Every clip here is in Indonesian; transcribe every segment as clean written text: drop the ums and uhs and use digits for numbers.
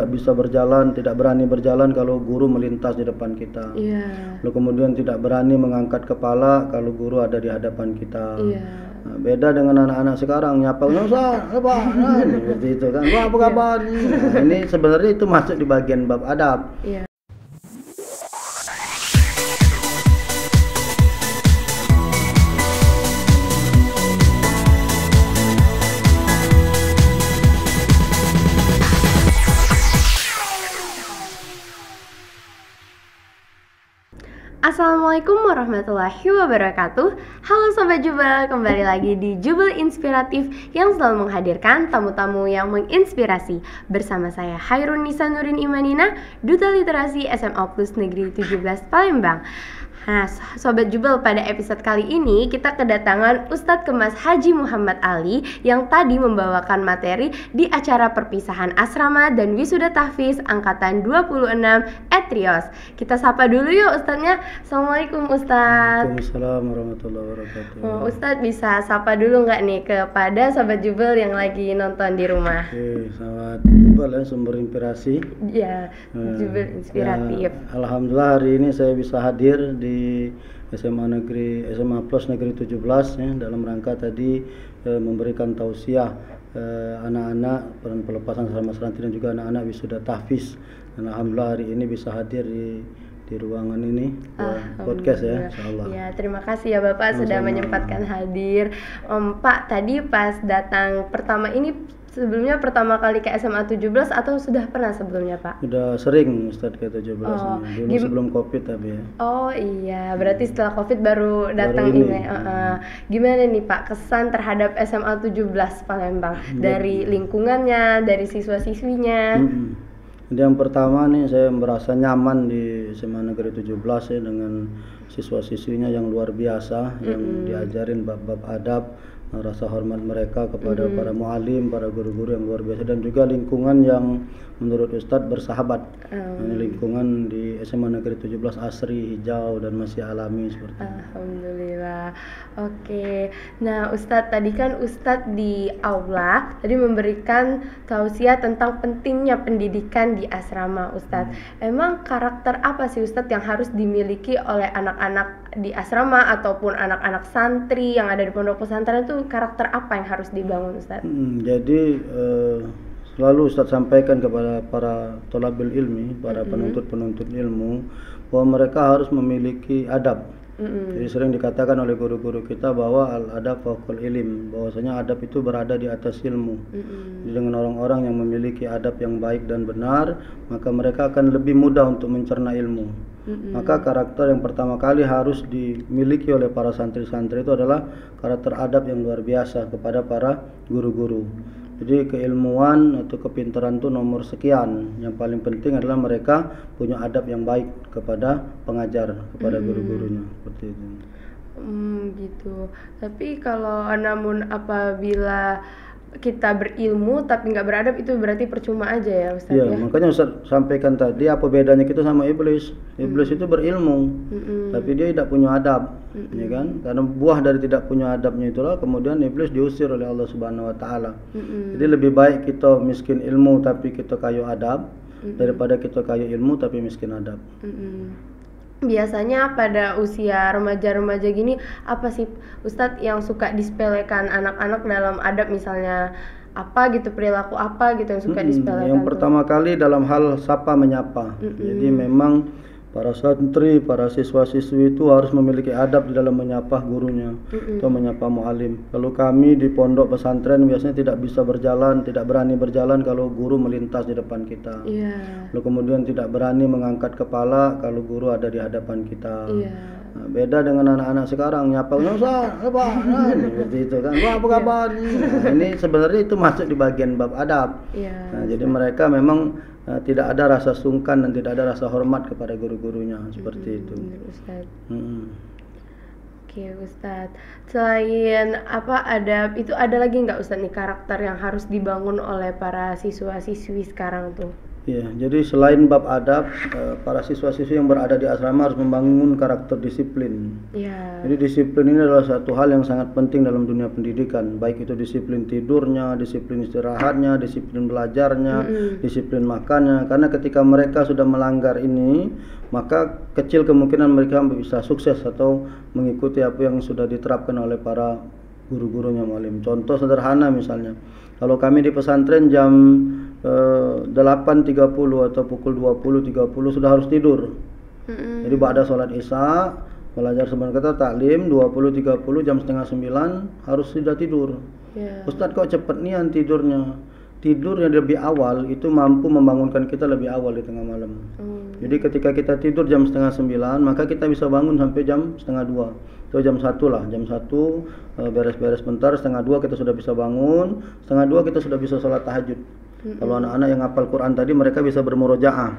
bisa berjalan, tidak berani berjalan kalau guru melintas di depan kita. Lalu kemudian tidak berani mengangkat kepala kalau guru ada di hadapan kita. Nah, beda dengan anak-anak sekarang, nyapa Ustaz, apa? Nah, seperti itu kan. Wah, apa kabar? Nah, ini sebenarnya itu masuk di bagian bab adab. Assalamualaikum warahmatullahi wabarakatuh. Halo Sobat Jubel, kembali lagi di Jubel Inspiratif yang selalu menghadirkan tamu-tamu yang menginspirasi. Bersama saya Hairun Nisa Nurin Imanina, Duta Literasi SMA Plus Negeri 17 Palembang. Nah, Sobat Jubel, pada episode kali ini kita kedatangan Ustadz Kemas Haji Muhammad Ali yang tadi membawakan materi di acara perpisahan asrama dan wisuda tahfiz angkatan 26 Etrios. Kita sapa dulu yuk Ustadznya. Assalamualaikum Ustadz. Waalaikumsalam warahmatullahi wabarakatuh. Ustadz bisa sapa dulu nggak nih kepada Sobat Jubel yang lagi nonton di rumah? Oke, selamat Jubel ya, sumber inspirasi. Ya, Jubel Inspiratif. Ya, alhamdulillah hari ini saya bisa hadir di SMA Plus Negeri 17 ya, dalam rangka tadi memberikan tausiah anak-anak pelepasan asrama santri dan juga anak-anak wisuda tahfiz. Dan alhamdulillah hari ini bisa hadir di ruangan ini podcast ya, insyaallah. Ya, terima kasih ya Bapak sudah menyempatkan hadir. Pak, tadi pas datang pertama ini sebelumnya pertama kali ke SMA 17 atau sudah pernah sebelumnya Pak? Sudah sering Ustadz ke 17 dulu sebelum Covid tapi ya. Oh iya, berarti setelah Covid baru datang ini. Gimana nih Pak kesan terhadap SMA 17 Palembang? Dari lingkungannya, dari siswa-siswinya? Jadi yang pertama nih saya merasa nyaman di SMA Negeri 17 ya, dengan siswa-siswinya yang luar biasa, yang diajarin bab-bab adab, rasa hormat mereka kepada para mualim, para guru-guru yang luar biasa, dan juga lingkungan yang menurut Ustadz bersahabat. Ini lingkungan di SMA Negeri 17 asri, hijau dan masih alami seperti itu. Alhamdulillah. Oke. Nah, Ustadz tadi kan Ustadz di aula tadi memberikan tausiah tentang pentingnya pendidikan di asrama Ustadz. Emang karakter apa sih Ustadz yang harus dimiliki oleh anak-anak di asrama ataupun anak-anak santri yang ada di pondok pesantren itu, karakter apa yang harus dibangun Ustadz? Jadi selalu Ustadz sampaikan kepada para thalabul ilmi, para penuntut-penuntut ilmu, bahwa mereka harus memiliki adab. Jadi sering dikatakan oleh guru-guru kita bahwa al-adab fawqal ilm, bahwasanya adab itu berada di atas ilmu. Jadi dengan orang-orang yang memiliki adab yang baik dan benar, maka mereka akan lebih mudah untuk mencerna ilmu. Maka karakter yang pertama kali harus dimiliki oleh para santri-santri itu adalah karakter adab yang luar biasa kepada para guru-guru. Jadi keilmuan atau kepintaran itu nomor sekian. Yang paling penting adalah mereka punya adab yang baik kepada pengajar, kepada guru-gurunya, seperti itu. Gitu. Tapi kalau namun apabila kita berilmu tapi nggak beradab, itu berarti percuma aja ya Ustadz? Iya, makanya Ustadz sampaikan tadi apa bedanya kita sama iblis. Iblis itu berilmu, tapi dia tidak punya adab, ya kan? Karena buah dari tidak punya adabnya itulah kemudian iblis diusir oleh Allah Subhanahu Wa Taala. Jadi lebih baik kita miskin ilmu tapi kita kaya adab, daripada kita kaya ilmu tapi miskin adab. Biasanya pada usia remaja-remaja gini, apa sih Ustadz yang suka disepelekan anak-anak dalam adab, misalnya apa gitu, perilaku apa gitu yang suka disepelekan? Yang pertama kali dalam hal sapa menyapa. Jadi memang para santri, para siswa-siswi itu harus memiliki adab di dalam menyapa gurunya atau menyapa mualim. Kalau kami di pondok pesantren biasanya tidak bisa berjalan, tidak berani berjalan kalau guru melintas di depan kita. Lalu kemudian tidak berani mengangkat kepala kalau guru ada di hadapan kita. Nah, beda dengan anak-anak sekarang, nyapa Ustaz, apa? Nah, seperti itu kan. Wah, apa kabar? Nah, ini sebenarnya itu masuk di bagian bab adab. Nah, jadi mereka memang tidak ada rasa sungkan dan tidak ada rasa hormat kepada guru-gurunya, seperti itu. Oke Ustadz, selain apa adab itu, ada lagi nggak Ustadz nih karakter yang harus dibangun oleh para siswa-siswi sekarang tuh? Ya, jadi selain bab adab, para siswa-siswi yang berada di asrama harus membangun karakter disiplin. Iya. Jadi disiplin ini adalah satu hal yang sangat penting dalam dunia pendidikan, baik itu disiplin tidurnya, disiplin istirahatnya, disiplin belajarnya, disiplin makannya. Karena ketika mereka sudah melanggar ini, maka kecil kemungkinan mereka bisa sukses atau mengikuti apa yang sudah diterapkan oleh para guru-gurunya mualim. Contoh sederhana misalnya, kalau kami di pesantren jam 8.30 atau pukul 20.30 sudah harus tidur. Jadi ba'da sholat isya belajar sebentar kata taklim 20.30 jam setengah 9 harus sudah tidur. Ustadz kok cepet nian tidurnya? Tidur yang lebih awal itu mampu membangunkan kita lebih awal di tengah malam. Jadi ketika kita tidur jam setengah 9 maka kita bisa bangun sampai jam setengah 2 atau jam 1 lah. Jam 1 beres-beres bentar, setengah 2 kita sudah bisa bangun, setengah 2 kita sudah bisa sholat tahajud. Kalau anak-anak yang hafal Quran tadi mereka bisa bermurojaah.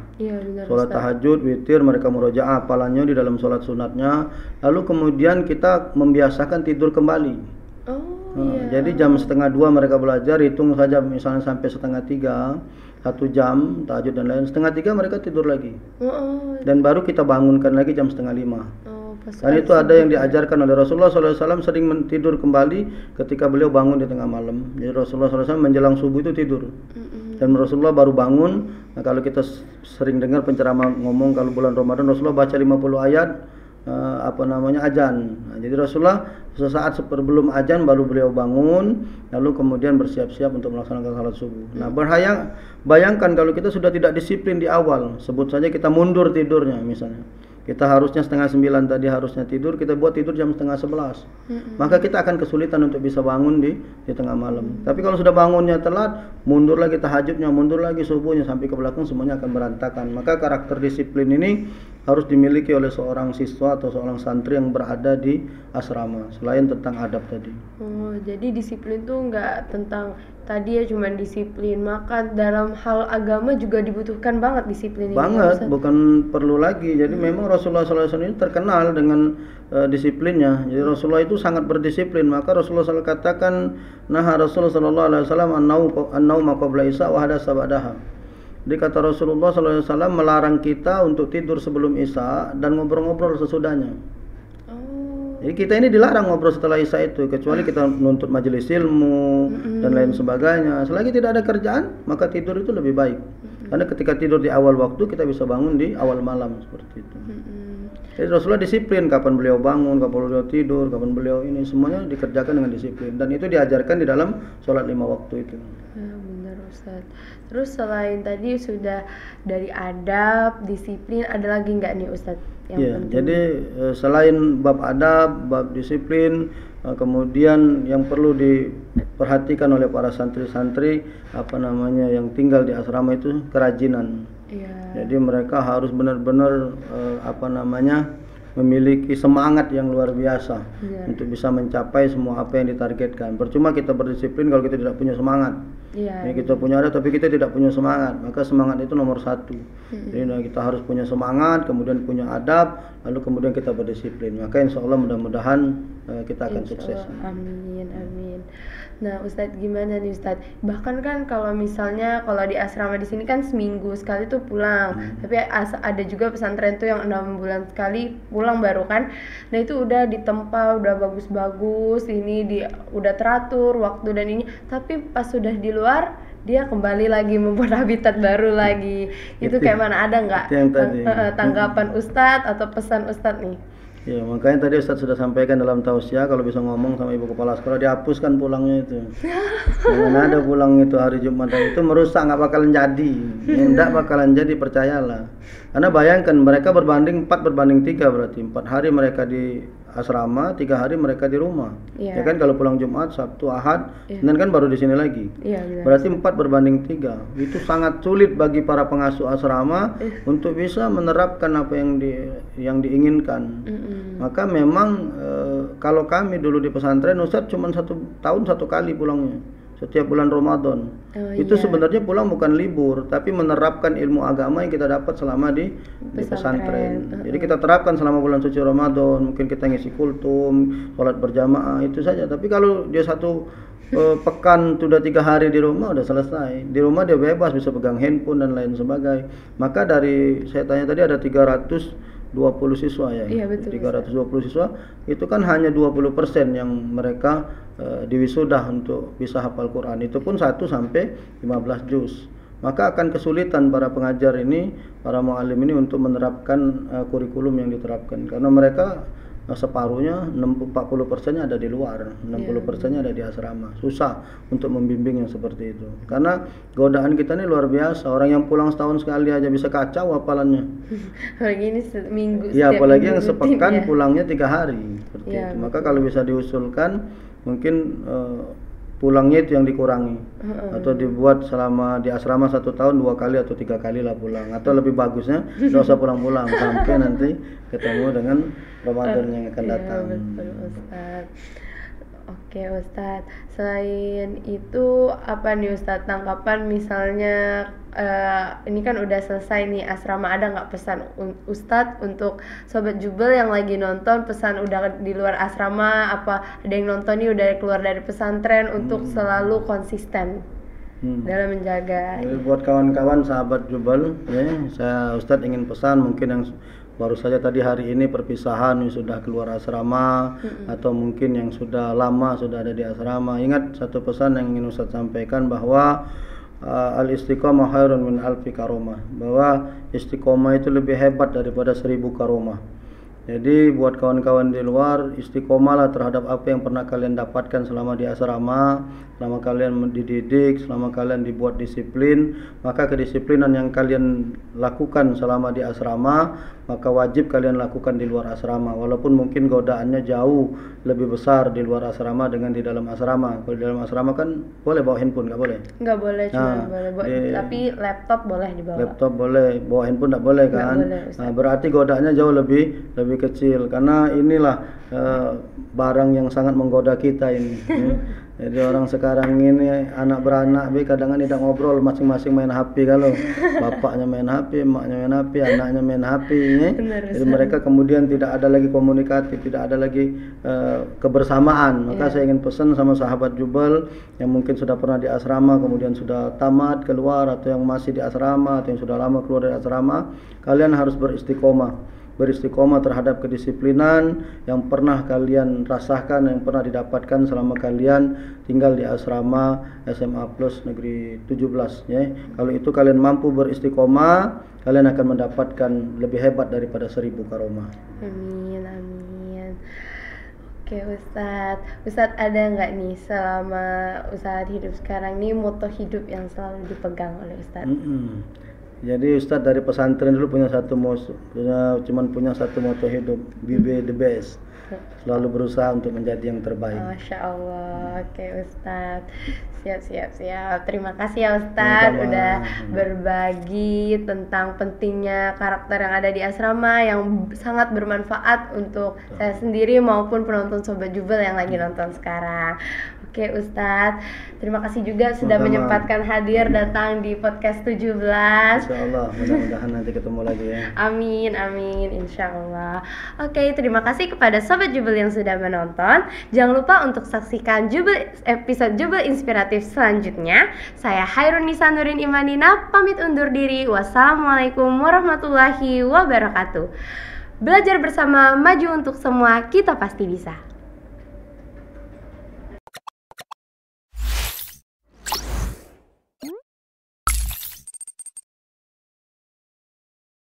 Sholat tahajud, witir, mereka murojaah hafalannya di dalam sholat sunatnya. Lalu kemudian kita membiasakan tidur kembali. Jadi jam setengah 2 mereka belajar, hitung saja misalnya sampai setengah 3, 1 jam tahajud dan lain, setengah 3 mereka tidur lagi. Dan baru kita bangunkan lagi jam setengah 5. Karena itu ada yang diajarkan oleh Rasulullah SAW sering tidur kembali ketika beliau bangun di tengah malam. Jadi Rasulullah SAW menjelang subuh itu tidur. Dan Rasulullah baru bangun. Nah, kalau kita sering dengar penceramah ngomong kalau bulan Ramadan Rasulullah baca 50 ayat azan. Nah, jadi Rasulullah sesaat sebelum azan baru beliau bangun, lalu kemudian bersiap-siap untuk melaksanakan salat subuh. Nah, bayangkan kalau kita sudah tidak disiplin di awal, sebut saja kita mundur tidurnya misalnya. Kita harusnya setengah 9 tadi harusnya tidur, kita buat tidur jam setengah 11. Maka kita akan kesulitan untuk bisa bangun di tengah malam. Tapi kalau sudah bangunnya telat, mundur lagi tahajudnya, mundur lagi subuhnya, sampai ke belakang semuanya akan berantakan. Maka karakter disiplin ini harus dimiliki oleh seorang siswa atau seorang santri yang berada di asrama, selain tentang adab tadi. Jadi disiplin tuh nggak tentang tadi ya cuman disiplin makan, dalam hal agama juga dibutuhkan banget disiplin banget, bukan perlu lagi. Jadi memang Rasulullah SAW ini terkenal dengan disiplinnya. Jadi Rasulullah itu sangat berdisiplin. Maka Rasulullah SAW katakan, nah Rasulullah SAW an-nauma qabla isya wa hadasa ba'daha. Jadi kata Rasulullah SAW melarang kita untuk tidur sebelum isya dan ngobrol-ngobrol sesudahnya. Jadi kita ini dilarang ngobrol setelah isya itu, kecuali kita menuntut majelis ilmu dan lain sebagainya. Selagi tidak ada kerjaan, maka tidur itu lebih baik. Karena ketika tidur di awal waktu, kita bisa bangun di awal malam seperti itu. Jadi Rasulullah disiplin kapan beliau bangun, kapan beliau tidur, kapan beliau ini, semuanya dikerjakan dengan disiplin. Dan itu diajarkan di dalam sholat 5 waktu itu. Benar Ustaz. Terus selain tadi sudah dari adab, disiplin, ada lagi nggak nih Ustaz? Jadi selain bab adab, bab disiplin, kemudian yang perlu diperhatikan oleh para santri-santri yang tinggal di asrama itu kerajinan. Jadi mereka harus benar-benar memiliki semangat yang luar biasa untuk bisa mencapai semua apa yang ditargetkan. Percuma kita berdisiplin kalau kita tidak punya semangat. Kita punya adab tapi kita tidak punya semangat, maka semangat itu nomor 1. Jadi kita harus punya semangat, kemudian punya adab, lalu kemudian kita berdisiplin. Maka insya Allah mudah-mudahan kita akan sukses. Amin, amin. Nah Ustadz, gimana nih Ustadz? Bahkan kan kalau misalnya kalau di asrama di sini kan seminggu sekali tuh pulang, tapi ada juga pesantren tuh yang 6 bulan sekali pulang baru kan. Nah itu udah ditempa, udah bagus-bagus, udah teratur waktu dan ini, tapi pas sudah di luar dia kembali lagi membuat habitat baru lagi. Itu kayak mana, ada nggak tanggapan Ustadz atau pesan Ustadz nih? Ya, makanya tadi Ustadz sudah sampaikan dalam tausiah, kalau bisa ngomong sama ibu kepala sekolah dihapuskan pulangnya itu. Jangan ada pulang itu hari Jumat, itu merusak, nggak bakalan jadi. Nggak bakalan jadi, percayalah. Karena bayangkan mereka 4 berbanding 3 berarti 4 hari mereka di asrama, 3 hari mereka di rumah. Ya kan, kalau pulang Jumat, Sabtu, Ahad, Senin kan baru di sini lagi. Berarti 4 berbanding 3. Itu sangat sulit bagi para pengasuh asrama untuk bisa menerapkan apa yang diinginkan. Maka memang kalau kami dulu di pesantren, Ustadz cuma 1 tahun 1 kali pulangnya. Setiap bulan Ramadan. Itu sebenarnya pulang bukan libur, tapi menerapkan ilmu agama yang kita dapat selama di pesantren. Jadi kita terapkan selama bulan suci Ramadan. Mungkin kita ngisi kultum, sholat berjamaah, itu saja. Tapi kalau dia 1 pekan sudah 3 hari di rumah udah selesai. Di rumah dia bebas bisa pegang handphone dan lain sebagainya. Maka dari saya tanya tadi ada 320 siswa ya. Iya, betul, 320 siswa itu kan hanya 20% yang mereka diwisuda untuk bisa hafal Quran. Itu pun 1 sampai 15 juz. Maka akan kesulitan para pengajar ini, para muallim ini untuk menerapkan kurikulum yang diterapkan karena mereka separuhnya 40%-nya ada di luar, 60%-nya ada di asrama. Susah untuk membimbing yang seperti itu. Karena godaan kita ini luar biasa. Orang yang pulang setahun sekali aja bisa kacau hafalannya. Apalagi ini seminggu. Iya, apalagi yang rutin, sepekan ya. pulangnya 3 hari seperti Ya, itu. Maka kalau bisa diusulkan mungkin pulangnya itu yang dikurangi atau dibuat selama di asrama 1 tahun 2 kali atau 3 kali lah pulang, atau lebih bagusnya nggak usah pulang-pulang sampai nanti ketemu dengan Ramadan yang akan datang. Iya, betul Ustadz. Oke Ustadz, selain itu apa nih Ustadz tanggapan misalnya ini kan udah selesai nih asrama, ada nggak pesan Ustadz untuk Sobat Jubel yang lagi nonton, pesan udah di luar asrama, apa ada yang nonton nih udah keluar dari pesantren untuk selalu konsisten dalam menjaga. Jadi buat kawan-kawan sahabat Jubel ya, saya Ustadz ingin pesan mungkin yang baru saja tadi hari ini perpisahan yang sudah keluar asrama atau mungkin yang sudah lama sudah ada di asrama. Ingat satu pesan yang ingin Ustadz sampaikan bahwa al-istiqomah khairun min alfi karomah, bahwa istiqomah itu lebih hebat daripada 1000 karomah. Jadi buat kawan-kawan di luar, istiqomahlah terhadap apa yang pernah kalian dapatkan selama di asrama, selama kalian mendidik, selama kalian dibuat disiplin. Maka kedisiplinan yang kalian lakukan selama di asrama, maka wajib kalian lakukan di luar asrama. Walaupun mungkin godaannya jauh lebih besar di luar asrama dengan di dalam asrama. Kalau di dalam asrama kan boleh bawa handphone, nggak boleh? Nggak boleh, cuma boleh tapi laptop boleh dibawa. Laptop boleh, bawa handphone nggak boleh kan? Nggak boleh, Nah, berarti godaannya jauh lebih kecil karena inilah barang yang sangat menggoda kita ini. Jadi orang sekarang ini anak beranak kadang-kadang tidak ngobrol, masing-masing main HP. Kalau bapaknya main HP, emaknya main HP, anaknya main HP ya. Jadi mereka kemudian tidak ada lagi komunikatif, tidak ada lagi kebersamaan. Maka saya ingin pesan sama sahabat Jubel yang mungkin sudah pernah di asrama kemudian sudah tamat keluar, atau yang masih di asrama atau yang sudah lama keluar dari asrama, kalian harus beristiqomah terhadap kedisiplinan yang pernah kalian rasakan, yang pernah didapatkan selama kalian tinggal di asrama SMA Plus Negeri 17 ya. Kalau itu kalian mampu beristiqomah, kalian akan mendapatkan lebih hebat daripada 1000 karomah. Amin, amin. Oke Ustadz ada nggak nih selama Ustadz hidup sekarang nih moto hidup yang selalu dipegang oleh Ustadz? Jadi Ustadz dari pesantren dulu punya satu moto hidup, be the best. Selalu berusaha untuk menjadi yang terbaik. Masya Allah. Oke Ustadz, siap. Terima kasih ya Ustadz udah berbagi tentang pentingnya karakter yang ada di asrama yang sangat bermanfaat untuk saya sendiri maupun penonton Sobat Jubel yang lagi nonton sekarang. Oke Ustadz, terima kasih juga sudah menyempatkan hadir datang di podcast 17. Insyaallah, mudah-mudahan nanti ketemu lagi ya. Amin, insyaallah. Oke, terima kasih kepada Sobat Jubel yang sudah menonton. Jangan lupa untuk saksikan episode Jubel Inspiratif selanjutnya. Saya Hairun Nisa Nurin Imanina, pamit undur diri. Wassalamualaikum warahmatullahi wabarakatuh. Belajar bersama, maju untuk semua, kita pasti bisa.